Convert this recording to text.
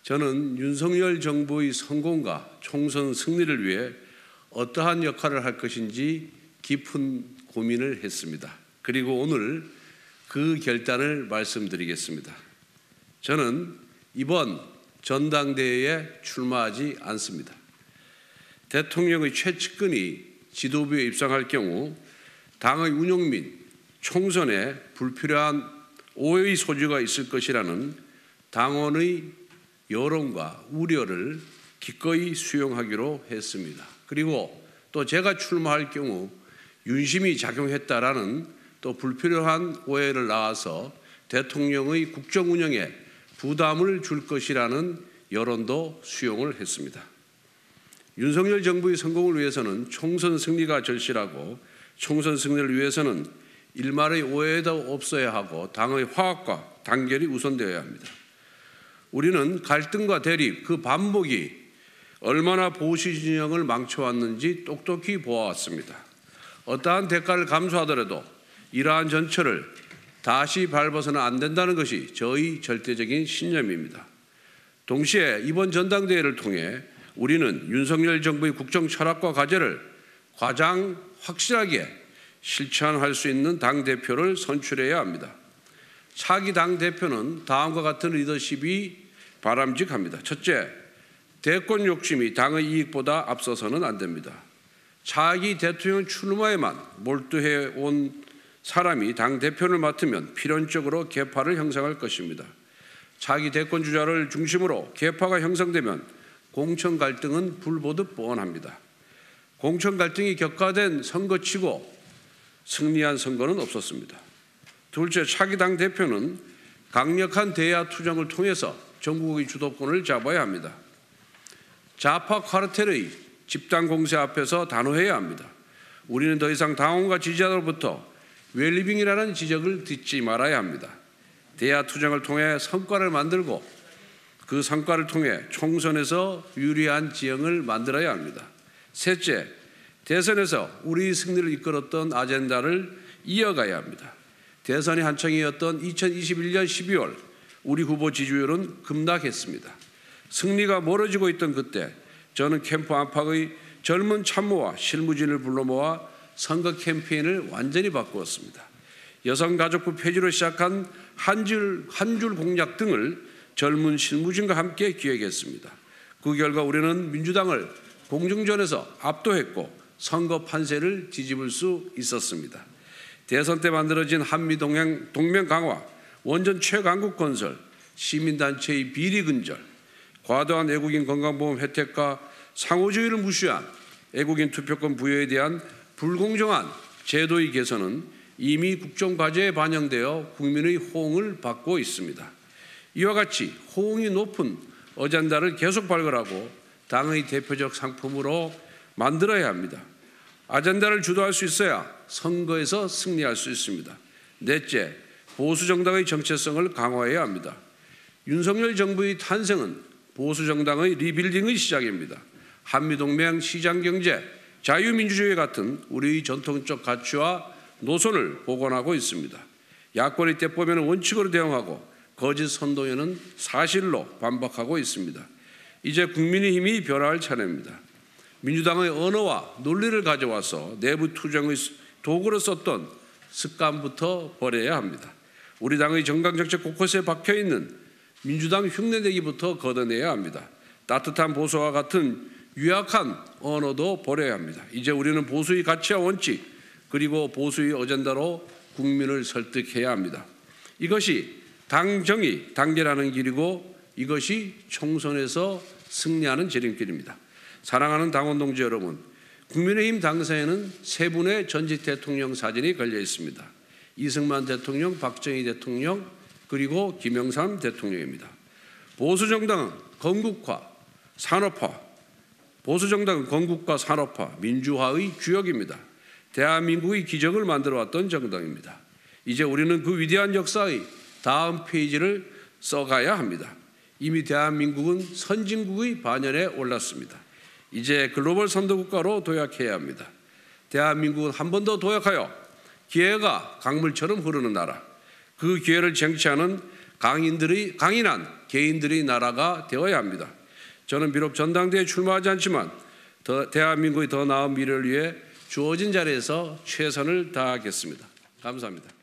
저는 윤석열 정부의 성공과 총선 승리를 위해 어떠한 역할을 할 것인지 깊은 고민을 했습니다. 그리고 오늘 그 결단을 말씀드리겠습니다. 저는 이번 전당대회에 출마하지 않습니다. 대통령의 최측근이 지도부에 입성할 경우 당의 운영 및 총선에 불필요한 오해의 소지가 있을 것이라는 당원의 여론과 우려를 기꺼이 수용하기로 했습니다. 그리고 또 제가 출마할 경우 윤심이 작용했다라는 또 불필요한 오해를 낳아서 대통령의 국정 운영에 부담을 줄 것이라는 여론도 수용을 했습니다. 윤석열 정부의 성공을 위해서는 총선 승리가 절실하고 총선 승리를 위해서는 일말의 오해도 없어야 하고 당의 화합과 단결이 우선되어야 합니다. 우리는 갈등과 대립, 그 반복이 얼마나 보수 진영을 망쳐왔는지 똑똑히 보아왔습니다. 어떠한 대가를 감수하더라도 이러한 전철을 다시 밟아서는 안 된다는 것이 저의 절대적인 신념입니다. 동시에 이번 전당대회를 통해 우리는 윤석열 정부의 국정 철학과 과제를 가장 확실하게 실천할 수 있는 당대표를 선출해야 합니다. 차기 당대표는 다음과 같은 리더십이 바람직합니다. 첫째, 대권 욕심이 당의 이익보다 앞서서는 안 됩니다. 차기 대통령 출마에만 몰두해 온 사람이 당대표를 맡으면 필연적으로 계파를 형성할 것입니다. 차기 대권 주자를 중심으로 계파가 형성되면 공천 갈등은 불보듯 뻔합니다. 공천 갈등이 격화된 선거치고 승리한 선거는 없었습니다. 둘째, 차기 당대표는 강력한 대야 투쟁을 통해서 전국의 주도권을 잡아야 합니다. 좌파 카르텔의 집단 공세 앞에서 단호해야 합니다. 우리는 더 이상 당원과 지지자들로부터 웰리빙이라는 지적을 듣지 말아야 합니다. 대야 투쟁을 통해 성과를 만들고 그 성과를 통해 총선에서 유리한 지형을 만들어야 합니다. 셋째, 대선에서 우리 승리를 이끌었던 아젠다를 이어가야 합니다. 대선이 한창이었던 2021년 12월 우리 후보 지지율은 급락했습니다. 승리가 멀어지고 있던 그때 저는 캠프 안팎의 젊은 참모와 실무진을 불러 모아 선거 캠페인을 완전히 바꾸었습니다. 여성가족부 폐지로 시작한 한 줄 공약 등을 젊은 실무진과 함께 기획했습니다. 그 결과 우리는 민주당을 공중전에서 압도했고 선거 판세를 뒤집을 수 있었습니다. 대선 때 만들어진 한미동맹 강화, 원전 최강국 건설, 시민단체의 비리 근절, 과도한 외국인 건강보험 혜택과 상호주의를 무시한 외국인 투표권 부여에 대한 불공정한 제도의 개선은 이미 국정과제에 반영되어 국민의 호응을 받고 있습니다. 이와 같이 호응이 높은 어젠다를 계속 발굴하고 당의 대표적 상품으로 만들어야 합니다. 아젠다를 주도할 수 있어야 선거에서 승리할 수 있습니다. 넷째, 보수정당의 정체성을 강화해야 합니다. 윤석열 정부의 탄생은 보수정당의 리빌딩의 시작입니다. 한미동맹, 시장경제, 자유민주주의 같은 우리의 전통적 가치와 노선을 복원하고 있습니다. 야권의 때보면 원칙으로 대응하고 거짓 선동에는 사실로 반박하고 있습니다. 이제 국민의힘이 변화할 차례입니다. 민주당의 언어와 논리를 가져와서 내부 투쟁의 도구로 썼던 습관부터 버려야 합니다. 우리 당의 정강정책 곳곳에 박혀있는 민주당 흉내내기부터 걷어내야 합니다. 따뜻한 보수와 같은 유약한 언어도 버려야 합니다. 이제 우리는 보수의 가치와 원칙 그리고 보수의 어젠다로 국민을 설득해야 합니다. 이것이 당정이 단결하는 길이고 이것이 총선에서 승리하는 지름길입니다. 사랑하는 당원 동지 여러분, 국민의힘 당사에는 세 분의 전직 대통령 사진이 걸려 있습니다. 이승만 대통령, 박정희 대통령, 그리고 김영삼 대통령입니다. 보수정당은 건국화, 산업화, 민주화의 주역입니다. 대한민국의 기적을 만들어왔던 정당입니다. 이제 우리는 그 위대한 역사의 다음 페이지를 써가야 합니다. 이미 대한민국은 선진국의 반열에 올랐습니다. 이제 글로벌 선도국가로 도약해야 합니다. 대한민국은 한 번 더 도약하여 기회가 강물처럼 흐르는 나라, 그 기회를 쟁취하는 강인한 개인들의 나라가 되어야 합니다. 저는 비록 전당대회에 출마하지 않지만 대한민국의 더 나은 미래를 위해 주어진 자리에서 최선을 다하겠습니다. 감사합니다.